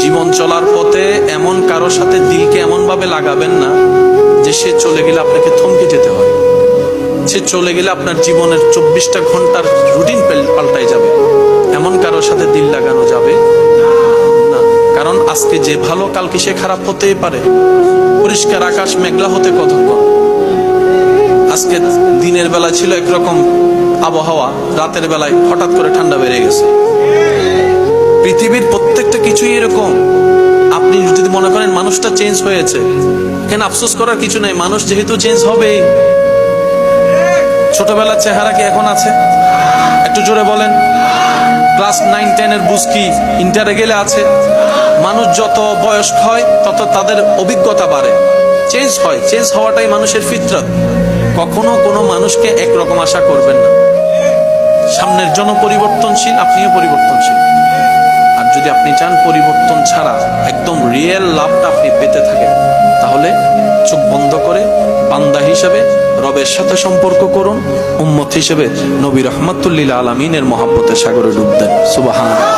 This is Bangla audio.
জীবন চলার পথে এমন কারোর সাথে দিলকে এমন ভাবে লাগাবেন না যে সে চলে গেলে আপনাকে থমকে যেতে হয়। সে চলে গেলে আপনার জীবনের 24টা ঘন্টার রুটিন পাল্টাই যাবে। এমন কারোর সাথে দিল লাগানো যাবে না, কারণ আজকে যে ভালো কালকে সে খারাপ হতেই পারে। পরিষ্কার আকাশ মেঘলা হতে কতক্ষণ। আজকে দিনের বেলা ছিল একরকম আবহাওয়া, রাতের বেলায় হঠাৎ করে ঠান্ডা বেড়ে গেছে। পৃথিবীর প্রত্যেকটা কিছুই এরকম। আপনি যদি মনে করেন মানুষটা চেঞ্জ হয়েছে, এখানে আফসোস করার কিছু নাই। মানুষ যেহেতু চেঞ্জ হবেই। ছোটবেলার চেহারা কি এখন আছে? একটু জোরে বলেন। ক্লাস 9-10 এর বুঝকি ইন্টারে গেলে আছে। মানুষ যত বয়স্ক হয় তত তাদের অভিজ্ঞতা বাড়ে, চেঞ্জ হয়। চেঞ্জ হওয়াটাই মানুষের ফিতরত। কখনো কোনো মানুষকে একরকম আশা করবেন না। সামনের জন পরিবর্তনশীল, আপনিও পরিবর্তনশীল। আর যদি আপনি চান পরিবর্তন ছাড়া একদম রিয়েল লাভটা আপনি পেতে থাকেন, তাহলে চোখ বন্ধ করে বান্দা হিসেবে রবের সাথে সম্পর্ক করুন, উম্মত হিসেবে নবী রাহমাতুল লিল আলামিনের মহব্বতের সাগরে ডুব দেন। সুবহানাল্লাহ।